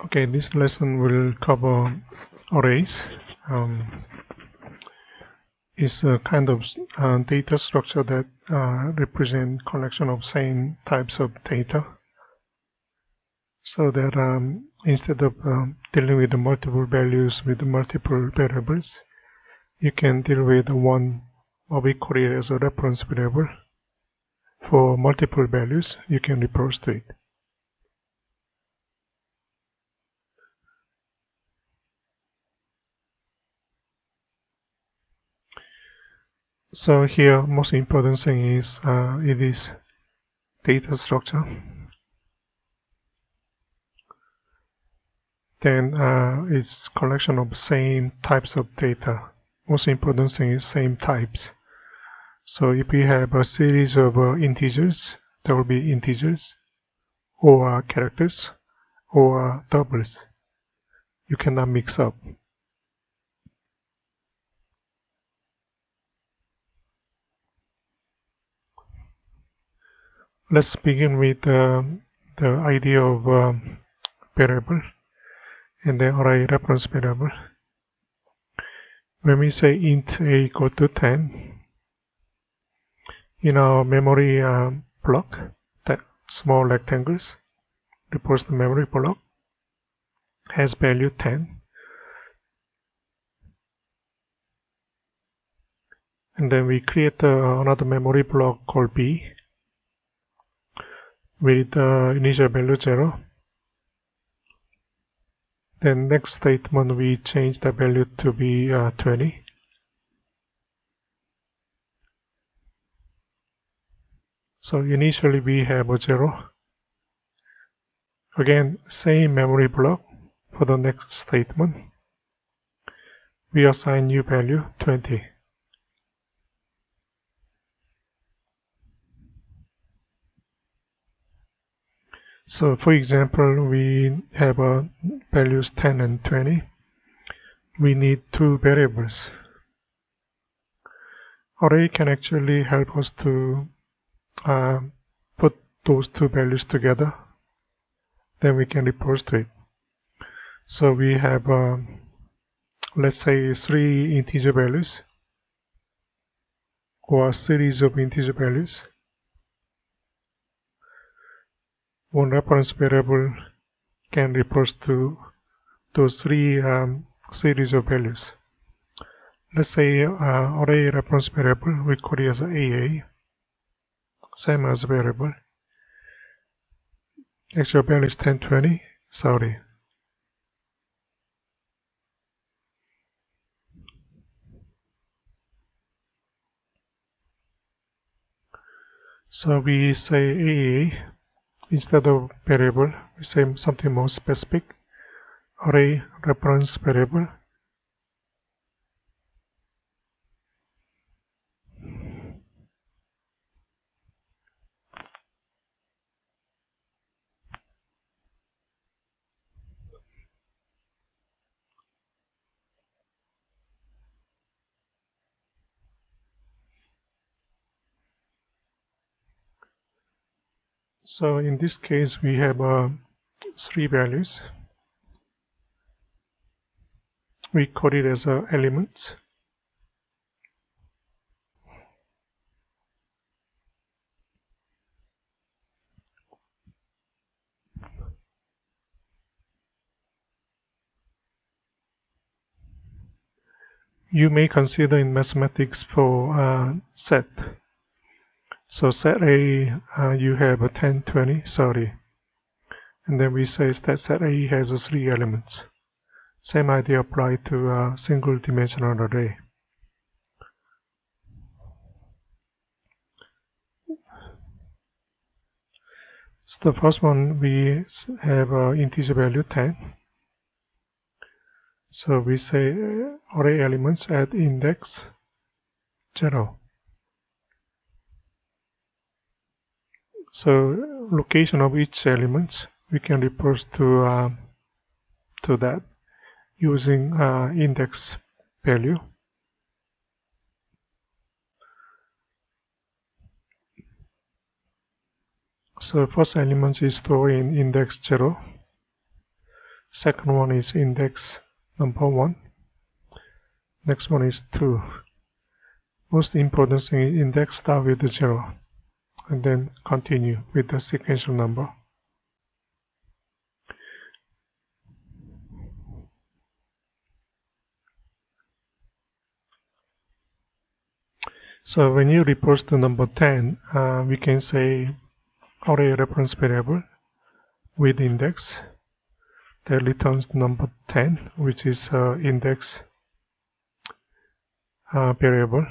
Okay, this lesson will cover arrays. It's a kind of data structure that represent collection of same types of data. So that instead of dealing with the multiple values with multiple variables, you can deal with one, what we call it as a reference variable. For multiple values, you can refer to it. So here, most important thing is it is data structure. Then it's collection of same types of data. Most important thing is same types. So if we have a series of integers, there will be integers, or characters, or doubles. You cannot mix up. Let's begin with the idea of variable and the array reference variable. When we say int a equal to 10, in our memory block, that small rectangles represents the memory block, has value 10. And then we create another memory block called b with initial value 0. Then next statement we change the value to be 20. So initially we have a 0. Again, same memory block for the next statement. We assign new value 20. So for example, we have values 10 and 20. We need two variables. Array can actually help us to put those two values together. Then we can refer to it. So we have, let's say, 3 integer values or a series of integer values. One reference variable can refer to those 3 series of values. Let's say array reference variable, we call it as AA, same as variable. Actual value is 1020, sorry. So we say AA, instead of variable, we say something more specific, array reference variable. So in this case, we have 3 values. We call it as elements. You may consider in mathematics for set. So set A, you have a 10, 20, sorry. And then we say that set A has 3 elements. Same idea applied to a single dimensional array. So the first one, we have integer value 10. So we say array elements at index 0. So location of each element, we can refer to that using index value. So first element is stored in index 0. Second one is index number 1. Next one is 2. Most important thing is index start with 0 and then continue with the sequential number. So when you report the number 10, we can say array reference variable with index that returns number 10, which is index variable.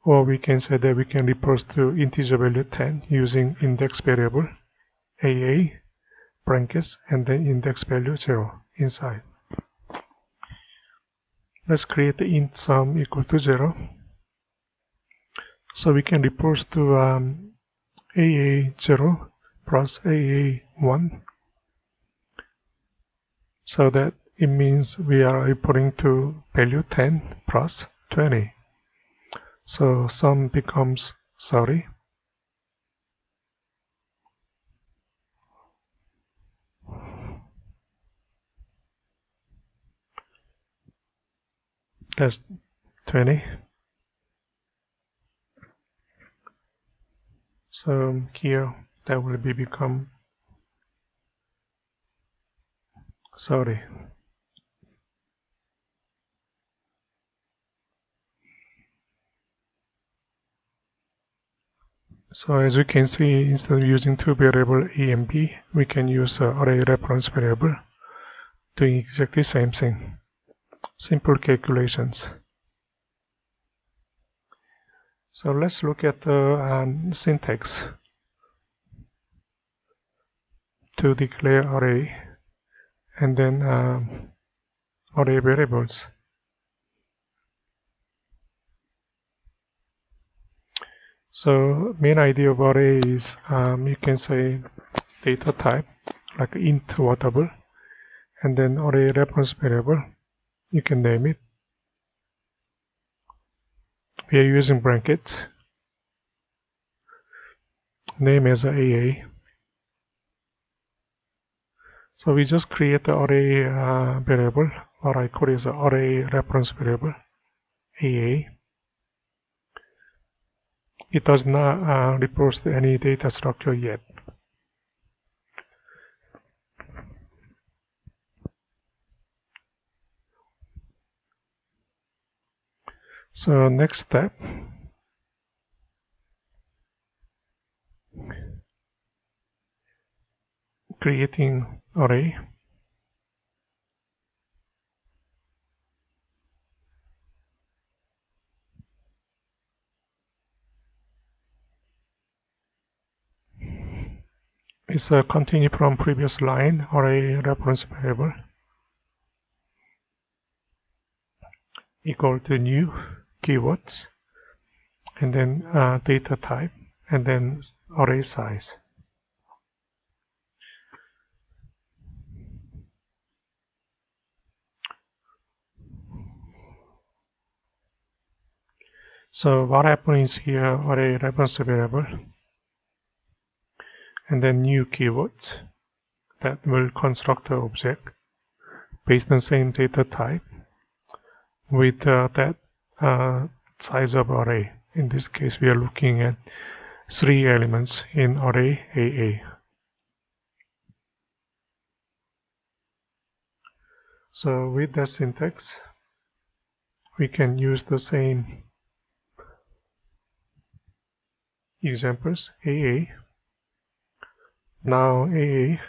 Or we can say that we can report to integer value 10 using index variable AA brackets and then index value 0 inside. Let's create the int sum equal to 0. So we can report to AA0 plus AA1. So that it means we are reporting to value 10 plus 20. So sum becomes 30. That's 20. So here that will become 30. So as we can see, instead of using two variables a and b, we can use array reference variable, doing exactly the same thing. Simple calculations. So let's look at the syntax to declare array and then array variables. So main idea of array is you can say data type like int whatever, and then array reference variable, you can name it. We are using brackets, name as AA. So we just create the array variable, what I call is array reference variable, AA. It does not report any data structure yet. So next step, creating array. It's a continue from previous line, array reference variable equal to new keywords, and then data type, and then array size. So what happens here, array reference variable, and then new keywords that will construct the object based on same data type with that size of array. In this case, we are looking at 3 elements in array AA. So with that syntax, we can use the same examples, AA. Now AA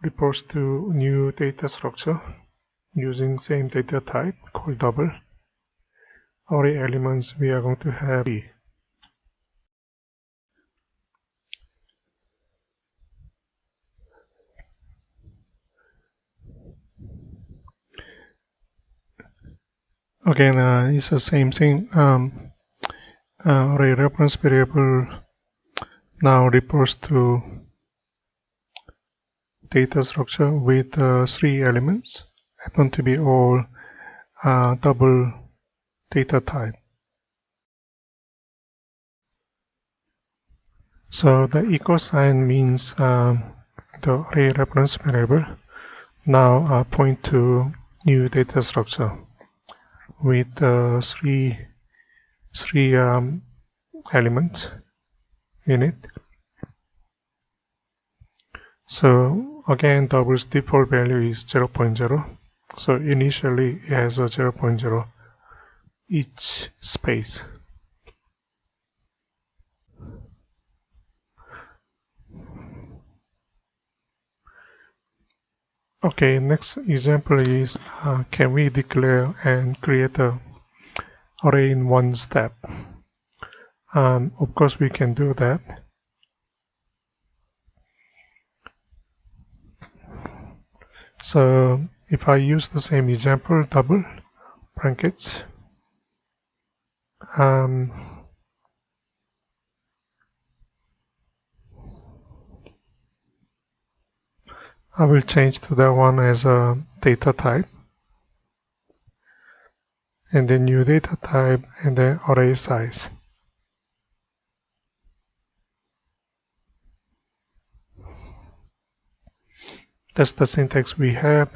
reports to new data structure using same data type called double. Array elements we are going to have B. Again, it's the same thing. Array reference variable now refers to data structure with 3 elements, happen to be all double data type. So the equal sign means the array reference variable now point to new data structure with three elements in it. So again, double's default value is 0.0. So initially it has a 0.0 each space. Okay, next example is can we declare and create a array in one step? Of course we can do that. So if I use the same example, double brackets, I will change to that one as a data type, and then new data type, and then array size. That's the syntax we have.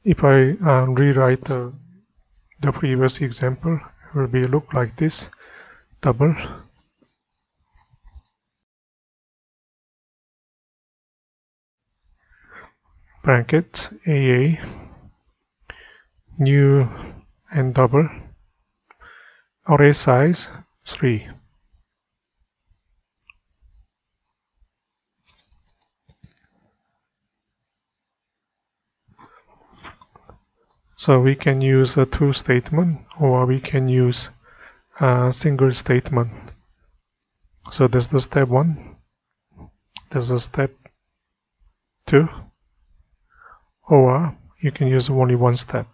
If I rewrite the previous example, it will be look like this: double bracket AA, new and double, array size 3. So we can use a two statement, or we can use a single statement. So there's the step 1, there's a step 2, or you can use only one step.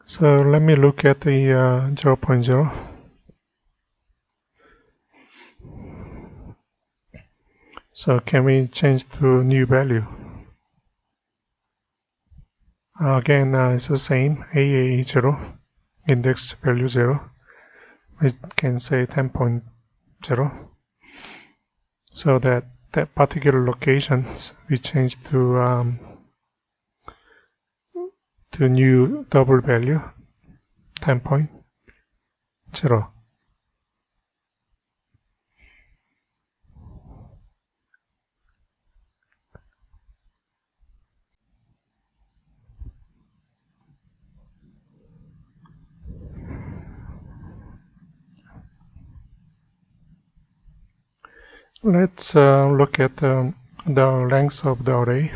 So let me look at the 0.0. So can we change to new value? Again, it's the same, AA 0, index value 0. We can say 10.0. So that particular locations we change to new double value 10.0. Let's look at the length of the array.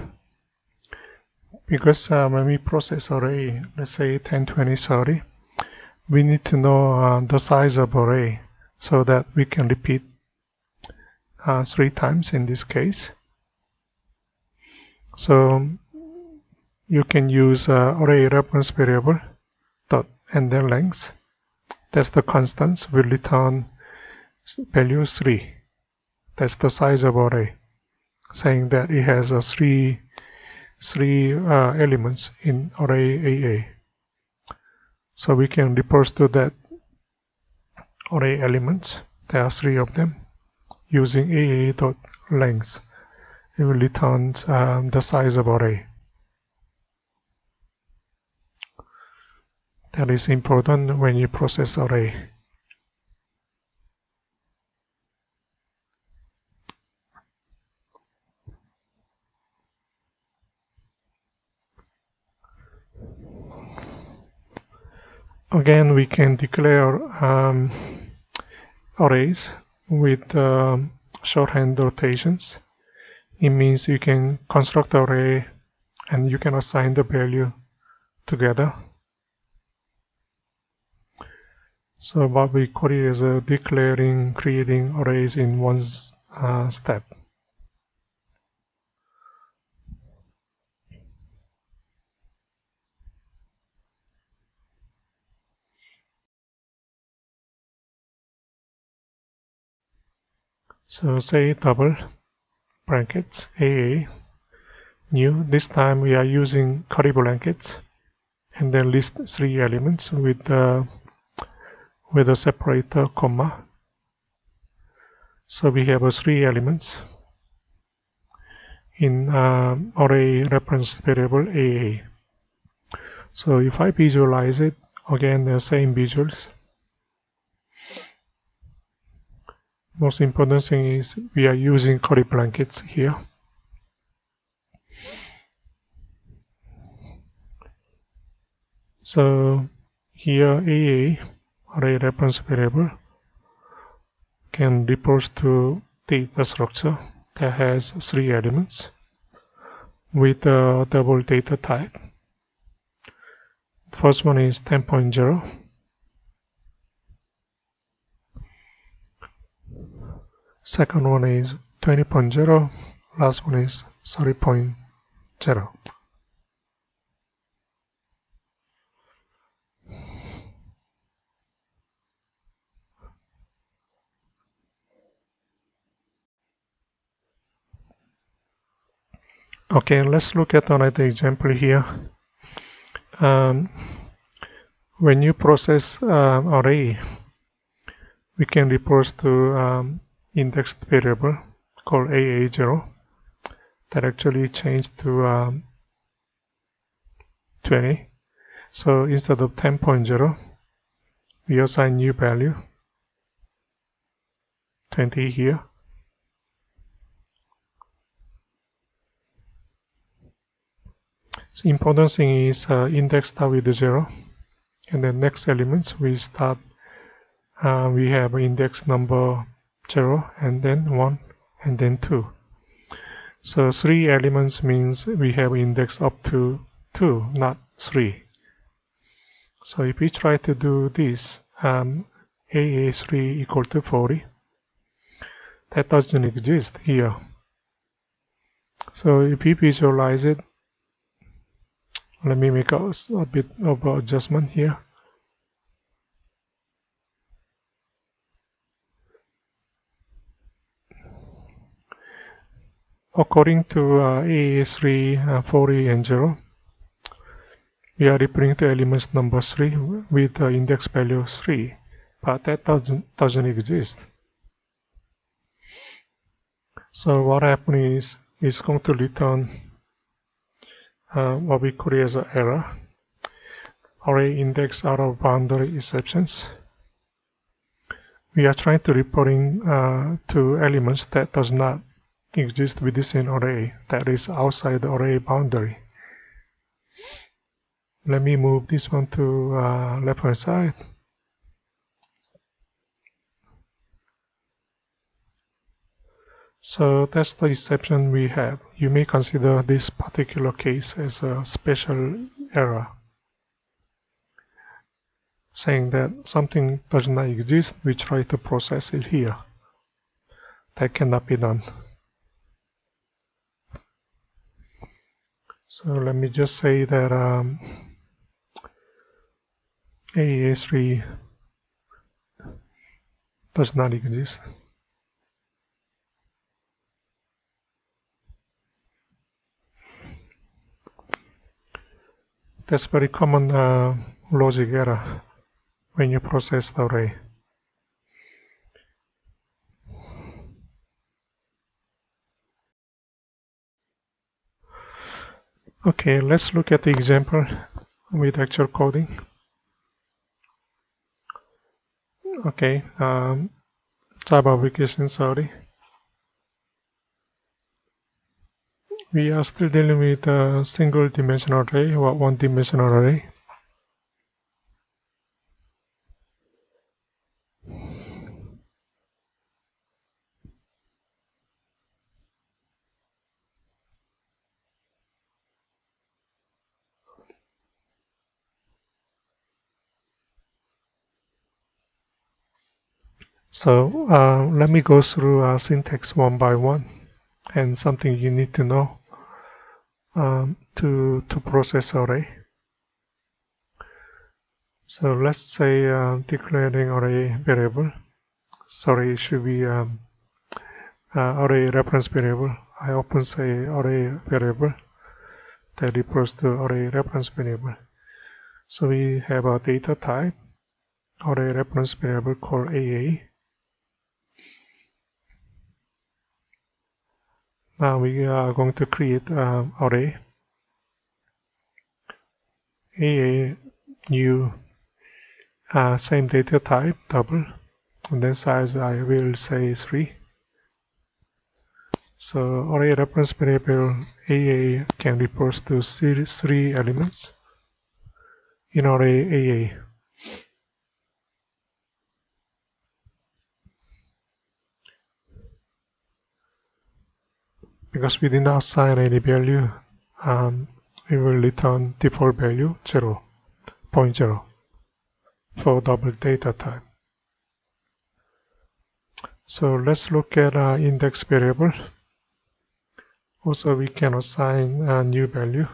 Because when we process array, let's say 10, 20, 30, we need to know the size of array so that we can repeat 3 times in this case. So you can use array reference variable dot and then length. That's the constants will return value 3. That's the size of array, saying that it has three elements in array AA. So we can refer to that array elements. There are 3 of them. Using AA.length, it will return the size of array. That is important when you process array. Again, we can declare arrays with shorthand rotations. It means you can construct array and you can assign the value together. So what we call it is creating arrays in one step. So say double brackets AA new. This time we are using curly brackets, and then list 3 elements with a separator comma. So we have 3 elements in array reference variable AA. So if I visualize it, again the same visuals. Most important thing is we are using curly brackets here. So here AA, array reference variable, can refer to data structure that has 3 elements with a double data type. First one is 10.0. Second one is 20.0. Last one is 30.0. Okay, let's look at another example here. When you process array, we can refer to indexed variable called AA0 that actually changed to 20. So instead of 10.0, we assign new value 20 here. So important thing is index start with 0, and then next elements we start. We have index number 0, and then 1, and then 2. So 3 elements means we have index up to 2, not 3. So if we try to do this, AA3 equal to 40, that doesn't exist here. So if we visualize it, let me make a bit of adjustment here. According to AA3 40 and 0, we are referring to elements number 3 with the index value 3, but that doesn't exist. So what happens is it's going to return what we call as an error, array index out of boundary exceptions. We are trying to referring to elements that does not exist within array, that is outside the array boundary. Let me move this one to left hand side. So that's the exception we have. You may consider this particular case as a special error, saying that something does not exist, we try to process it here. That cannot be done. So let me just say that AA3 does not exist. That's very common logic error when you process the array. Okay, let's look at the example with actual coding. Okay, Java application, sorry. We are still dealing with a single dimensional array or one dimensional array. So let me go through syntax one by one, and something you need to know to process array. So let's say declaring array variable. Sorry, it should be array reference variable. I often say array variable that refers to array reference variable. So we have a data type array reference variable called AA. Now we are going to create array AA new same data type double, and then size I will say 3. So array reference variable AA can refer to 3 elements in array AA. Because we did not assign any value, we will return default value 0.0 for double data type. So let's look at index variable. Also, we can assign a new value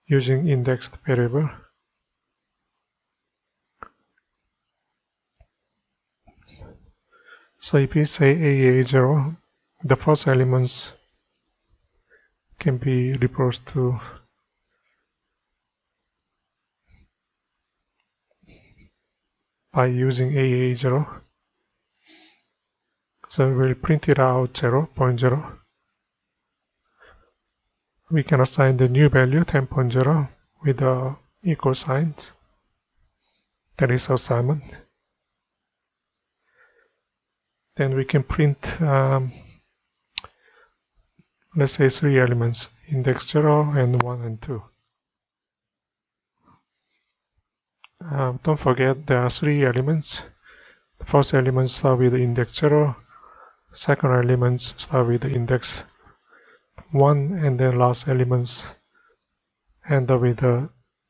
using indexed variable. So if we say AA0, the first elements can be referred to by using AA0. So we'll print it out 0.0. We can assign the new value 10.0 with the equal signs. That is assignment. Then we can print, let's say 3 elements, index 0 and 1 and 2. Don't forget there are 3 elements. The first elements start with the index 0, second elements start with the index 1, and then last elements end up with the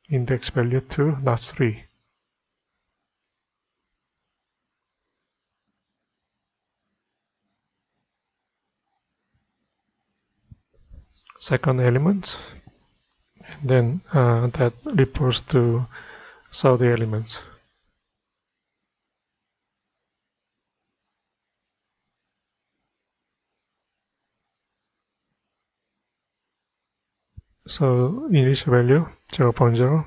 index value 2, not 3. Second element, and then that refers to all the elements. So initial value 0.0,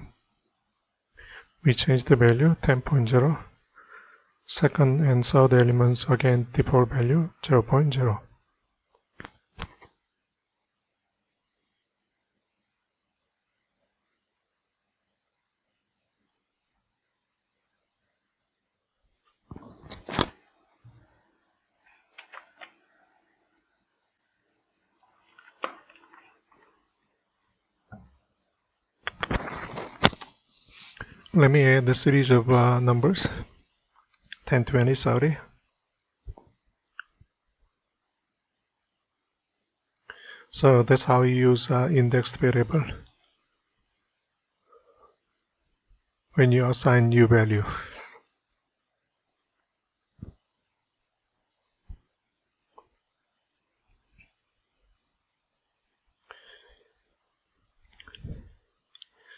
we change the value 10.0. Second and third elements again default value 0.0. Let me add the series of numbers 10, 20, 30. So that's how you use indexed variable when you assign new value.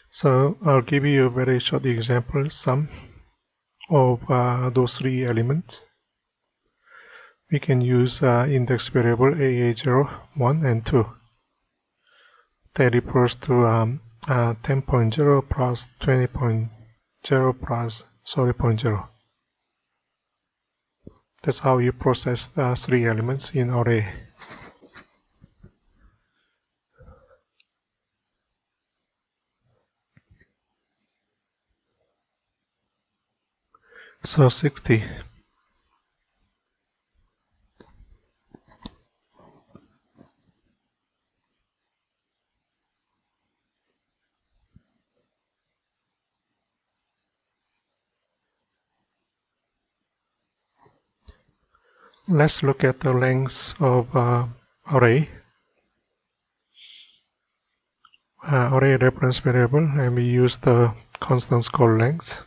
So I'll give you a very short example, sum of those 3 elements. We can use index variable AA0, 1 and 2. That refers to 10.0 plus 20.0 plus 30.0. That's how you process 3 elements in array. So 60. Let's look at the length of array. Array reference variable, and we use the constant called length.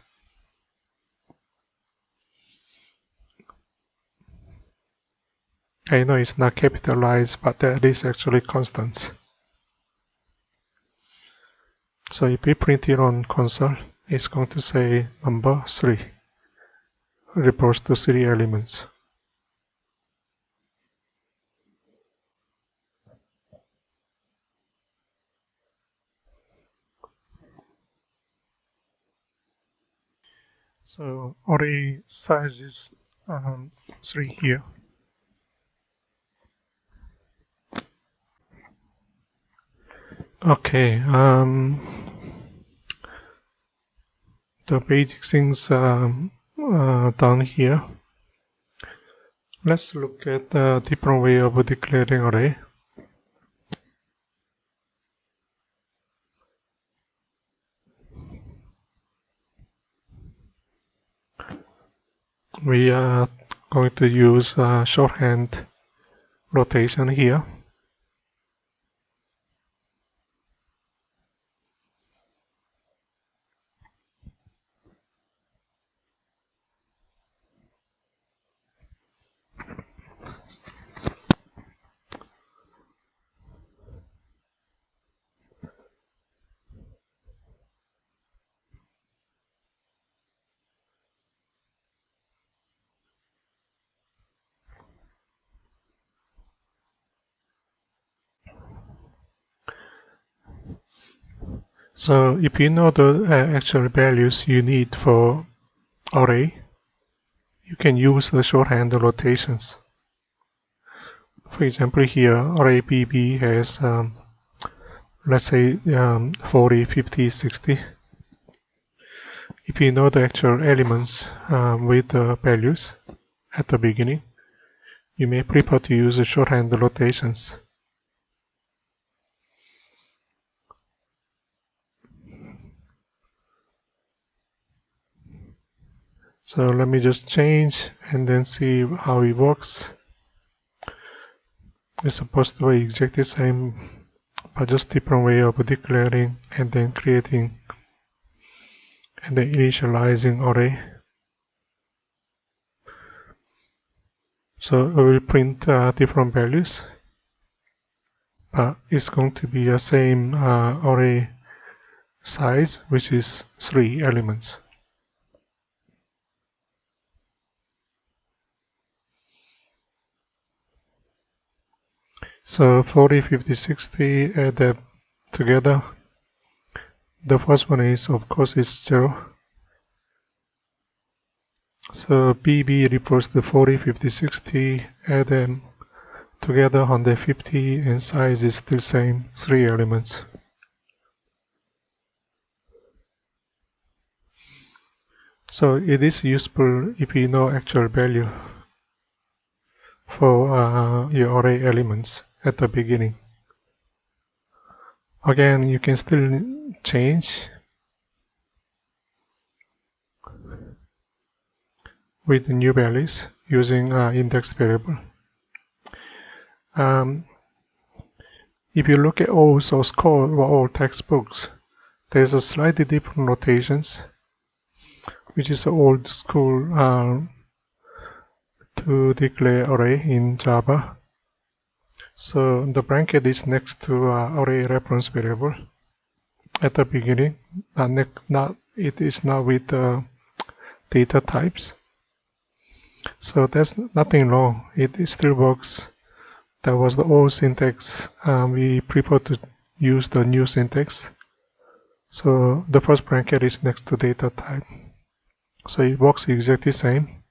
I know it's not capitalized, but that is actually constant. So if we print it on console, it's going to say number 3, refers to 3 elements. So array size is 3 here. Okay, the basic things done here. Let's look at a different way of declaring array. We are going to use shorthand rotation here. So if you know the actual values you need for array, you can use the shorthand rotations. For example, here array BB has let's say 40, 50, 60. If you know the actual elements with the values at the beginning, you may prefer to use the shorthand rotations. So let me just change and then see how it works. It's supposed to be exactly the same, but just different way of declaring and then creating and then initializing array. So I will print different values, but it's going to be the same array size, which is 3 elements. So 40, 50, 60, add them together. The first one is, of course, is 0. So BB refers to 40, 50, 60, add them together 150, and size is still same, 3 elements. So it is useful if you know actual value for your array elements at the beginning. Again, you can still change with the new values using index variable. If you look at all source code or all textbooks, there's a slightly different notations, which is old school to declare array in Java. So the bracket is next to array reference variable at the beginning. It is not with data types. So that's nothing wrong. It still works. That was the old syntax. We prefer to use the new syntax. So the first bracket is next to data type. So it works exactly the same.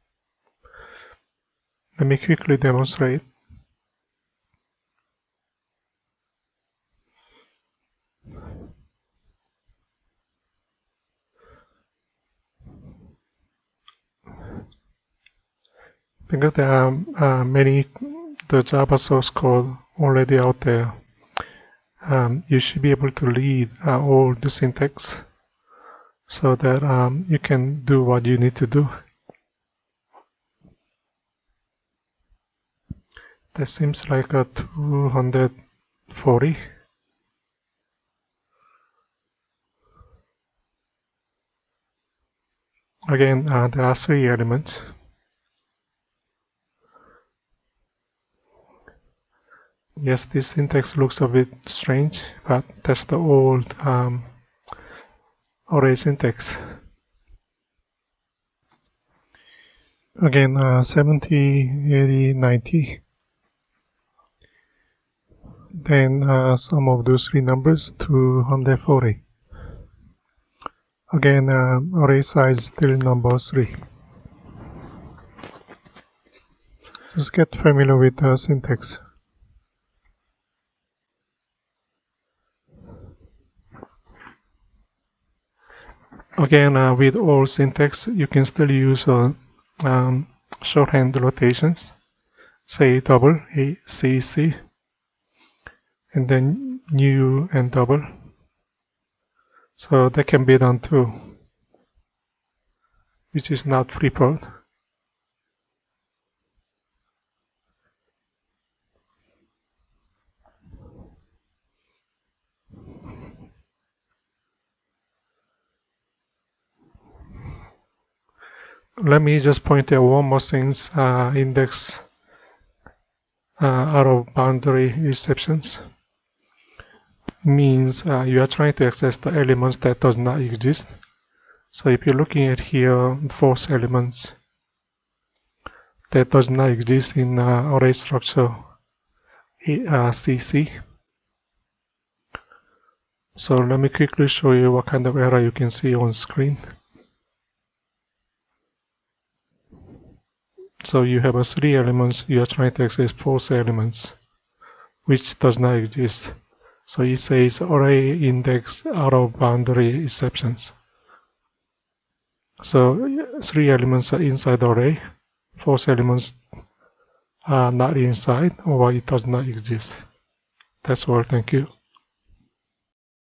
Let me quickly demonstrate. Because there are many the Java source code already out there, you should be able to read all the syntax so that you can do what you need to do. That seems like a 240. Again, there are 3 elements. Yes, this syntax looks a bit strange, but that's the old array syntax. Again, 70, 80, 90. Then sum of those 3 numbers, 240. Again, array size still number 3. Just get familiar with the syntax. Again, with all syntax, you can still use shorthand rotations. Say double, A, C, C, and then new and double. So that can be done too, which is not preferred. Let me just point out one more thing, index out of boundary exceptions means you are trying to access the elements that does not exist. So if you're looking at here, false elements that does not exist in array structure CC. So let me quickly show you what kind of error you can see on screen. So you have 3 elements, you are trying to access false elements, which does not exist. So it says array index out of boundary exceptions. So 3 elements are inside the array, false elements are not inside, or it does not exist. That's all, thank you.